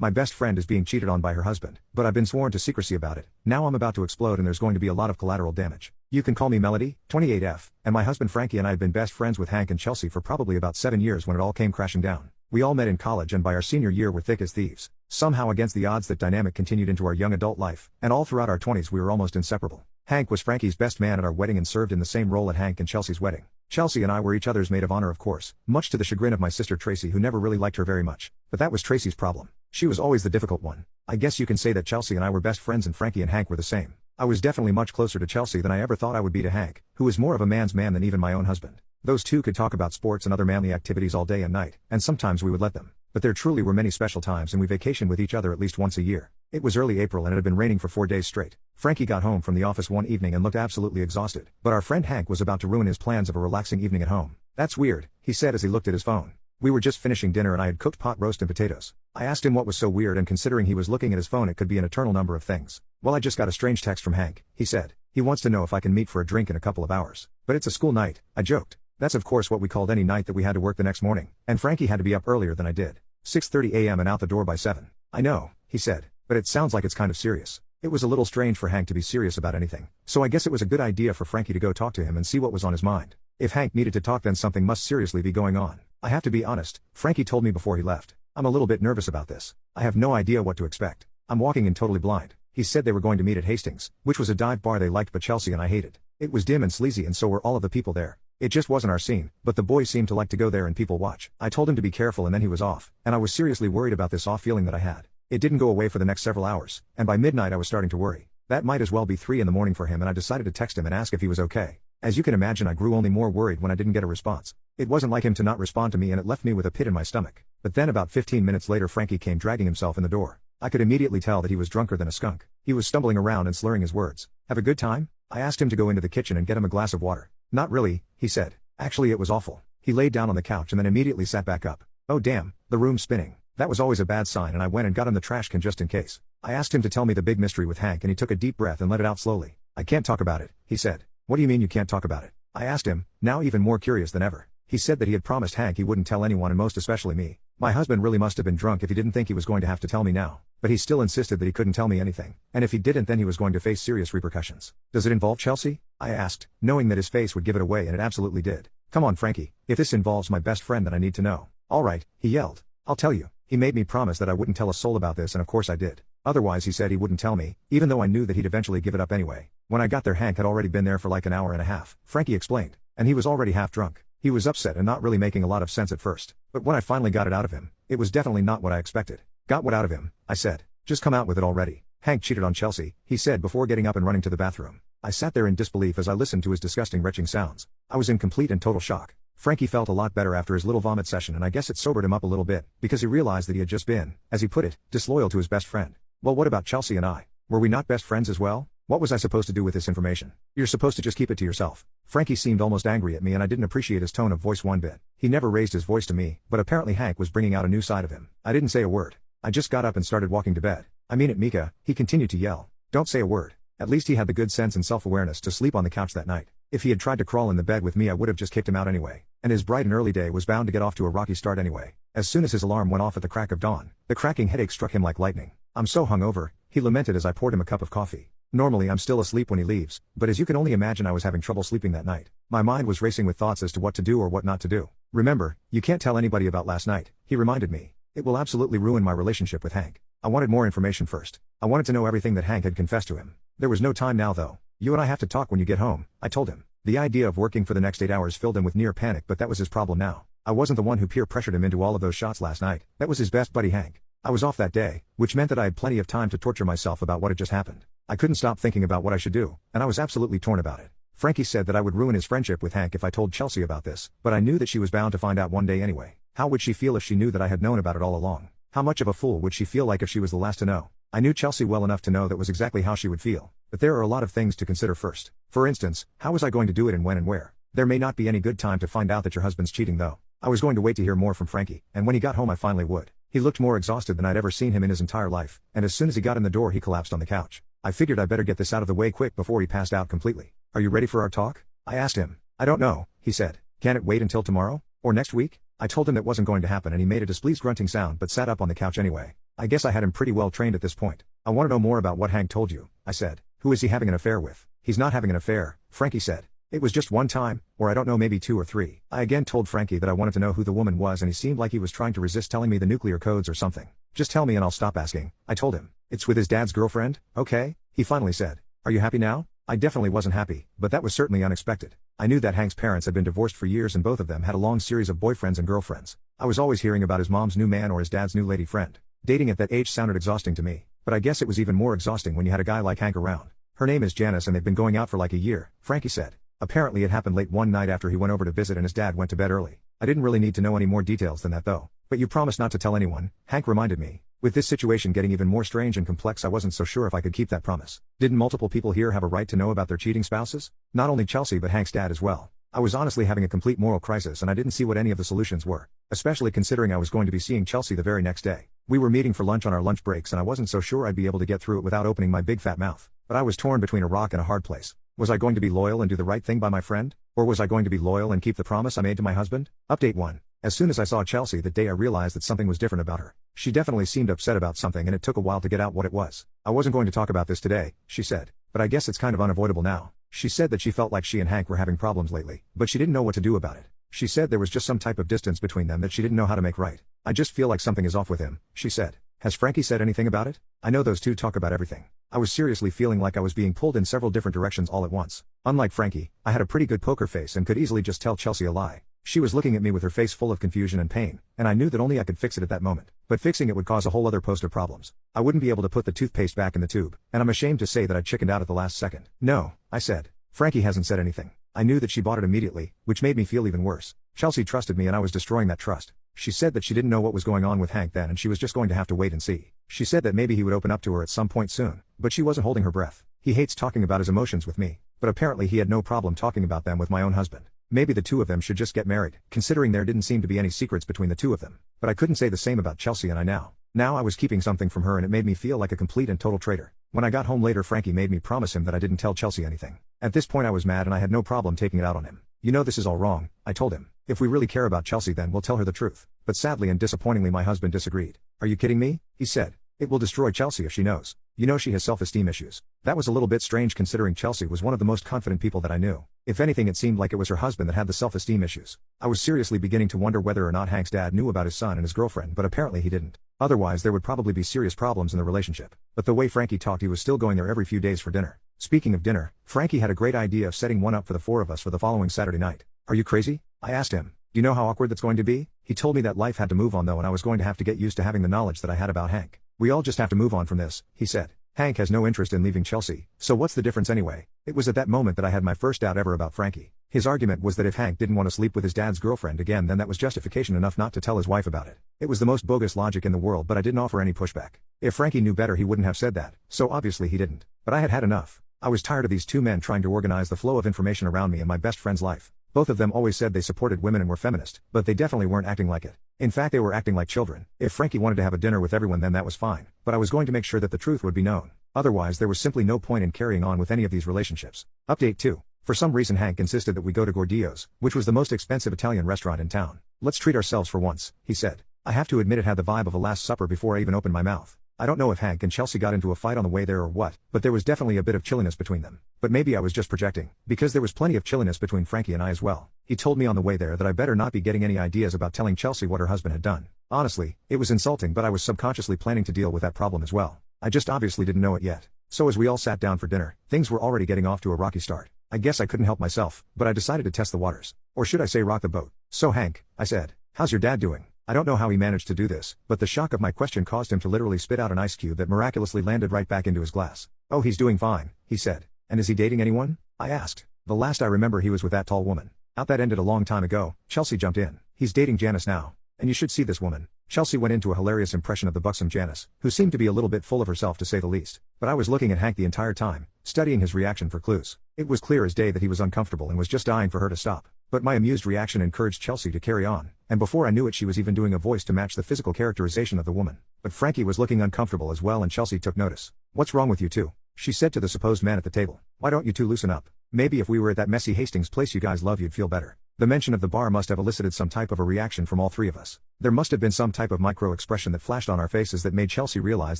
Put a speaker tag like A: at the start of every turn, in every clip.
A: My best friend is being cheated on by her husband, but I've been sworn to secrecy about it. Now I'm about to explode and there's going to be a lot of collateral damage. You can call me Melody, 28F, and my husband Frankie and I had been best friends with Hank and Chelsea for probably about 7 years when it all came crashing down. We all met in college and by our senior year were thick as thieves. Somehow against the odds that dynamic continued into our young adult life, and all throughout our 20s we were almost inseparable. Hank was Frankie's best man at our wedding and served in the same role at Hank and Chelsea's wedding. Chelsea and I were each other's maid of honor of course, much to the chagrin of my sister Tracy who never really liked her very much. But that was Tracy's problem. She was always the difficult one. I guess you can say that Chelsea and I were best friends and Frankie and Hank were the same. I was definitely much closer to Chelsea than I ever thought I would be to Hank, who was more of a man's man than even my own husband. Those two could talk about sports and other manly activities all day and night, and sometimes we would let them. But there truly were many special times and we vacationed with each other at least once a year. It was early April and it had been raining for 4 days straight. Frankie got home from the office one evening and looked absolutely exhausted, but our friend Hank was about to ruin his plans of a relaxing evening at home. "That's weird," he said as he looked at his phone. We were just finishing dinner and I had cooked pot roast and potatoes. I asked him what was so weird and considering he was looking at his phone it could be an eternal number of things. "Well, I just got a strange text from Hank," he said. "He wants to know if I can meet for a drink in a couple of hours. But it's a school night," I joked. That's of course what we called any night that we had to work the next morning, and Frankie had to be up earlier than I did. 6:30 a.m. and out the door by 7. "I know," he said, "but it sounds like it's kind of serious." It was a little strange for Hank to be serious about anything, so I guess it was a good idea for Frankie to go talk to him and see what was on his mind. If Hank needed to talk then something must seriously be going on. I have to be honest, Frankie told me before he left. I'm a little bit nervous about this. I have no idea what to expect. I'm walking in totally blind. He said they were going to meet at Hastings, which was a dive bar they liked but Chelsea and I hated. It was dim and sleazy and so were all of the people there. It just wasn't our scene, but the boys seemed to like to go there and people watch. I told him to be careful and then he was off, and I was seriously worried about this off feeling that I had. It didn't go away for the next several hours, and by midnight I was starting to worry. That might as well be 3 in the morning for him and I decided to text him and ask if he was okay. As you can imagine I grew only more worried when I didn't get a response. It wasn't like him to not respond to me and it left me with a pit in my stomach. But then about 15 minutes later Frankie came dragging himself in the door. I could immediately tell that he was drunker than a skunk. He was stumbling around and slurring his words. "Have a good time?" I asked him to go into the kitchen and get him a glass of water. "Not really," he said. "Actually it was awful." He laid down on the couch and then immediately sat back up. "Oh damn, the room's spinning." That was always a bad sign and I went and got him the trash can just in case. I asked him to tell me the big mystery with Hank and he took a deep breath and let it out slowly. "I can't talk about it," he said. "What do you mean you can't talk about it?" I asked him, now even more curious than ever. He said that he had promised Hank he wouldn't tell anyone and most especially me. My husband really must have been drunk if he didn't think he was going to have to tell me now. But he still insisted that he couldn't tell me anything, and if he didn't then he was going to face serious repercussions. "Does it involve Chelsea?" I asked, knowing that his face would give it away and it absolutely did. "Come on Frankie, if this involves my best friend then I need to know." "All right," he yelled. "I'll tell you." He made me promise that I wouldn't tell a soul about this and of course I did. Otherwise he said he wouldn't tell me, even though I knew that he'd eventually give it up anyway. When I got there Hank had already been there for like an hour and a half, Frankie explained, and he was already half drunk. He was upset and not really making a lot of sense at first, but when I finally got it out of him, it was definitely not what I expected. "Got what out of him?" I said. "Just come out with it already." "Hank cheated on Chelsea," he said before getting up and running to the bathroom. I sat there in disbelief as I listened to his disgusting retching sounds. I was in complete and total shock. Frankie felt a lot better after his little vomit session and I guess it sobered him up a little bit, because he realized that he had just been, as he put it, disloyal to his best friend. Well, what about Chelsea and I? Were we not best friends as well? What was I supposed to do with this information? "You're supposed to just keep it to yourself." Frankie seemed almost angry at me and I didn't appreciate his tone of voice one bit. He never raised his voice to me, but apparently Hank was bringing out a new side of him. I didn't say a word. I just got up and started walking to bed. "I mean it Mika," he continued to yell. "Don't say a word." At least he had the good sense and self-awareness to sleep on the couch that night. If he had tried to crawl in the bed with me I would have just kicked him out anyway. And his bright and early day was bound to get off to a rocky start anyway. As soon as his alarm went off at the crack of dawn, the cracking headache struck him like lightning. "I'm so hungover," he lamented as I poured him a cup of coffee. Normally I'm still asleep when he leaves, but as you can only imagine I was having trouble sleeping that night. My mind was racing with thoughts as to what to do or what not to do. "Remember, you can't tell anybody about last night," he reminded me. "It will absolutely ruin my relationship with Hank." I wanted more information first. I wanted to know everything that Hank had confessed to him. There was no time now though. "You and I have to talk when you get home," I told him. The idea of working for the next 8 hours filled him with near panic but that was his problem now. I wasn't the one who peer pressured him into all of those shots last night. That was his best buddy Hank. I was off that day, which meant that I had plenty of time to torture myself about what had just happened. I couldn't stop thinking about what I should do, and I was absolutely torn about it. Frankie said that I would ruin his friendship with Hank if I told Chelsea about this, but I knew that she was bound to find out one day anyway. How would she feel if she knew that I had known about it all along? How much of a fool would she feel like if she was the last to know? I knew Chelsea well enough to know that was exactly how she would feel, but there are a lot of things to consider first. For instance, how was I going to do it and when and where? There may not be any good time to find out that your husband's cheating though. I was going to wait to hear more from Frankie, and when he got home I finally would. He looked more exhausted than I'd ever seen him in his entire life, and as soon as he got in the door he collapsed on the couch. I figured I better get this out of the way quick before he passed out completely. "Are you ready for our talk?" I asked him. "I don't know," he said. "Can it wait until tomorrow? Or next week?" I told him that wasn't going to happen and he made a displeased grunting sound but sat up on the couch anyway. I guess I had him pretty well trained at this point. I want to know more about what Hank told you, I said. Who is he having an affair with? He's not having an affair, Frankie said. It was just one time, or I don't know, maybe 2 or 3. I again told Frankie that I wanted to know who the woman was, and he seemed like he was trying to resist telling me the nuclear codes or something. Just tell me and I'll stop asking, I told him. It's with his dad's girlfriend, okay? He finally said. Are you happy now? I definitely wasn't happy, but that was certainly unexpected. I knew that Hank's parents had been divorced for years and both of them had a long series of boyfriends and girlfriends. I was always hearing about his mom's new man or his dad's new lady friend. Dating at that age sounded exhausting to me, but I guess it was even more exhausting when you had a guy like Hank around. Her name is Janice and they've been going out for like a year, Frankie said. Apparently it happened late one night after he went over to visit and his dad went to bed early. I didn't really need to know any more details than that though. But you promised not to tell anyone, Hank reminded me. With this situation getting even more strange and complex, I wasn't so sure if I could keep that promise. Didn't multiple people here have a right to know about their cheating spouses? Not only Chelsea but Hank's dad as well. I was honestly having a complete moral crisis and I didn't see what any of the solutions were, especially considering I was going to be seeing Chelsea the very next day. We were meeting for lunch on our lunch breaks and I wasn't so sure I'd be able to get through it without opening my big fat mouth. But I was torn between a rock and a hard place. Was I going to be loyal and do the right thing by my friend? Or was I going to be loyal and keep the promise I made to my husband? Update 1. As soon as I saw Chelsea that day I realized that something was different about her. She definitely seemed upset about something and it took a while to get out what it was. I wasn't going to talk about this today, she said, but I guess it's kind of unavoidable now. She said that she felt like she and Hank were having problems lately, but she didn't know what to do about it. She said there was just some type of distance between them that she didn't know how to make right. I just feel like something is off with him, she said. Has Frankie said anything about it? I know those two talk about everything. I was seriously feeling like I was being pulled in several different directions all at once. Unlike Frankie, I had a pretty good poker face and could easily just tell Chelsea a lie. She was looking at me with her face full of confusion and pain, and I knew that only I could fix it at that moment. But fixing it would cause a whole other host of problems. I wouldn't be able to put the toothpaste back in the tube, and I'm ashamed to say that I chickened out at the last second. No, I said. Frankie hasn't said anything. I knew that she bought it immediately, which made me feel even worse. Chelsea trusted me and I was destroying that trust. She said that she didn't know what was going on with Hank then and she was just going to have to wait and see. She said that maybe he would open up to her at some point soon, but she wasn't holding her breath. He hates talking about his emotions with me, but apparently he had no problem talking about them with my own husband. Maybe the two of them should just get married, considering there didn't seem to be any secrets between the two of them. But I couldn't say the same about Chelsea and I now. Now I was keeping something from her and it made me feel like a complete and total traitor. When I got home later, Frankie made me promise him that I didn't tell Chelsea anything. At this point I was mad and I had no problem taking it out on him. You know this is all wrong, I told him. If we really care about Chelsea then we'll tell her the truth. But sadly and disappointingly my husband disagreed. Are you kidding me? He said. It will destroy Chelsea if she knows. You know she has self-esteem issues. That was a little bit strange considering Chelsea was one of the most confident people that I knew. If anything it seemed like it was her husband that had the self-esteem issues. I was seriously beginning to wonder whether or not Hank's dad knew about his son and his girlfriend, but apparently he didn't. Otherwise there would probably be serious problems in the relationship. But the way Frankie talked, he was still going there every few days for dinner. Speaking of dinner, Frankie had a great idea of setting one up for the 4 of us for the following Saturday night. Are you crazy? I asked him. Do you know how awkward that's going to be? He told me that life had to move on though and I was going to have to get used to having the knowledge that I had about Hank. We all just have to move on from this, he said. Hank has no interest in leaving Chelsea, so what's the difference anyway? It was at that moment that I had my first doubt ever about Frankie. His argument was that if Hank didn't want to sleep with his dad's girlfriend again then that was justification enough not to tell his wife about it. It was the most bogus logic in the world but I didn't offer any pushback. If Frankie knew better he wouldn't have said that, so obviously he didn't. But I had had enough. I was tired of these two men trying to organize the flow of information around me and my best friend's life. Both of them always said they supported women and were feminist, but they definitely weren't acting like it. In fact they were acting like children. If Frankie wanted to have a dinner with everyone then that was fine, but I was going to make sure that the truth would be known. Otherwise there was simply no point in carrying on with any of these relationships. Update 2. For some reason Hank insisted that we go to Gordillo's, which was the most expensive Italian restaurant in town. Let's treat ourselves for once, he said. I have to admit it had the vibe of a Last Supper before I even opened my mouth. I don't know if Hank and Chelsea got into a fight on the way there or what, but there was definitely a bit of chilliness between them. But maybe I was just projecting, because there was plenty of chilliness between Frankie and I as well. He told me on the way there that I better not be getting any ideas about telling Chelsea what her husband had done. Honestly, it was insulting but I was subconsciously planning to deal with that problem as well. I just obviously didn't know it yet. So as we all sat down for dinner, things were already getting off to a rocky start. I guess I couldn't help myself, but I decided to test the waters. Or should I say rock the boat. So Hank, I said, how's your dad doing? I don't know how he managed to do this, but the shock of my question caused him to literally spit out an ice cube that miraculously landed right back into his glass. Oh, he's doing fine, he said. And is he dating anyone? I asked. The last I remember he was with that tall woman. Out that ended a long time ago, Chelsea jumped in. He's dating Janice now. And you should see this woman. Chelsea went into a hilarious impression of the buxom Janice, who seemed to be a little bit full of herself to say the least. But I was looking at Hank the entire time, studying his reaction for clues. It was clear as day that he was uncomfortable and was just dying for her to stop. But my amused reaction encouraged Chelsea to carry on, and before I knew it she was even doing a voice to match the physical characterization of the woman. But Frankie was looking uncomfortable as well and Chelsea took notice. What's wrong with you two? She said to the supposed man at the table. Why don't you two loosen up? Maybe if we were at that messy Hastings place you guys love you'd feel better. The mention of the bar must have elicited some type of a reaction from all three of us. There must have been some type of micro-expression that flashed on our faces that made Chelsea realize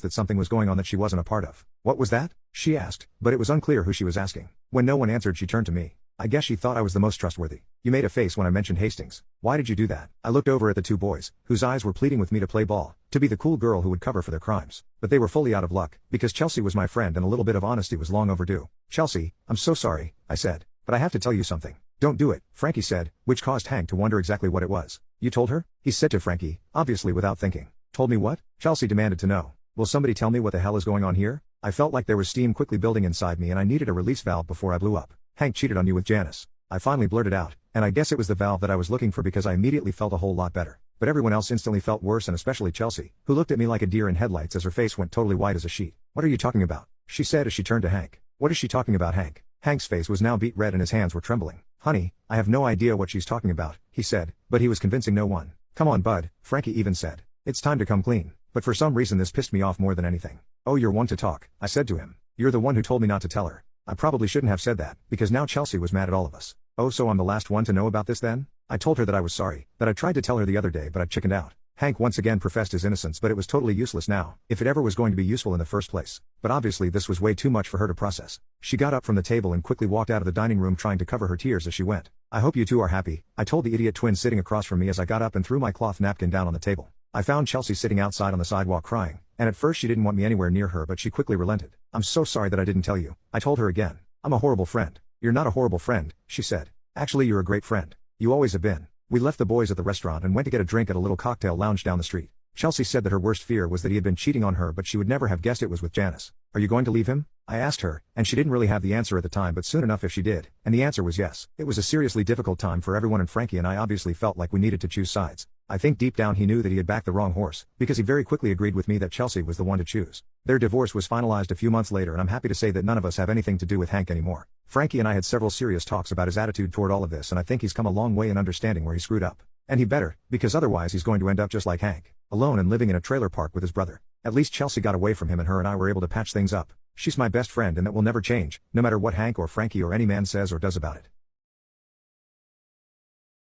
A: that something was going on that she wasn't a part of. "What was that?" she asked, but it was unclear who she was asking. When no one answered, she turned to me. "I guess she thought I was the most trustworthy. You made a face when I mentioned Hastings. Why did you do that?" I looked over at the two boys, whose eyes were pleading with me to play ball, to be the cool girl who would cover for their crimes. But they were fully out of luck, because Chelsea was my friend and a little bit of honesty was long overdue. "Chelsea, I'm so sorry," I said. "But I have to tell you something." "Don't do it," Frankie said, which caused Hank to wonder exactly what it was. "You told her?" he said to Frankie, obviously without thinking. "Told me what?" Chelsea demanded to know. "Will somebody tell me what the hell is going on here?" I felt like there was steam quickly building inside me and I needed a release valve before I blew up. "Hank cheated on you with Janice." I finally blurted out, and I guess it was the valve that I was looking for because I immediately felt a whole lot better. But everyone else instantly felt worse, and especially Chelsea, who looked at me like a deer in headlights as her face went totally white as a sheet. "What are you talking about?" she said as she turned to Hank. "What is she talking about, Hank?" Hank's face was now beet red and his hands were trembling. "Honey, I have no idea what she's talking about," he said, but he was convincing no one. "Come on, bud," Frankie even said. "It's time to come clean." But for some reason this pissed me off more than anything. "Oh, you're one to talk," I said to him. "You're the one who told me not to tell her." I probably shouldn't have said that, because now Chelsea was mad at all of us. "Oh, so I'm the last one to know about this then?" I told her that I was sorry, that I tried to tell her the other day but I chickened out. Hank once again professed his innocence, but it was totally useless now, if it ever was going to be useful in the first place. But obviously this was way too much for her to process. She got up from the table and quickly walked out of the dining room trying to cover her tears as she went. "I hope you two are happy," I told the idiot twin sitting across from me as I got up and threw my cloth napkin down on the table. I found Chelsea sitting outside on the sidewalk crying, and at first she didn't want me anywhere near her, but she quickly relented. "I'm so sorry that I didn't tell you," I told her again. "I'm a horrible friend." "You're not a horrible friend," she said. "Actually, you're a great friend. You always have been." We left the boys at the restaurant and went to get a drink at a little cocktail lounge down the street. Chelsea said that her worst fear was that he had been cheating on her, but she would never have guessed it was with Janice. "Are you going to leave him?" I asked her, and she didn't really have the answer at the time, but soon enough if she did, and the answer was yes. It was a seriously difficult time for everyone, and Frankie and I obviously felt like we needed to choose sides. I think deep down he knew that he had backed the wrong horse, because he very quickly agreed with me that Chelsea was the one to choose. Their divorce was finalized a few months later, and I'm happy to say that none of us have anything to do with Hank anymore. Frankie and I had several serious talks about his attitude toward all of this, and I think he's come a long way in understanding where he screwed up. And he better, because otherwise he's going to end up just like Hank, alone and living in a trailer park with his brother. At least Chelsea got away from him, and her and I were able to patch things up. She's my best friend, and that will never change, no matter what Hank or Frankie or any man says or does about it.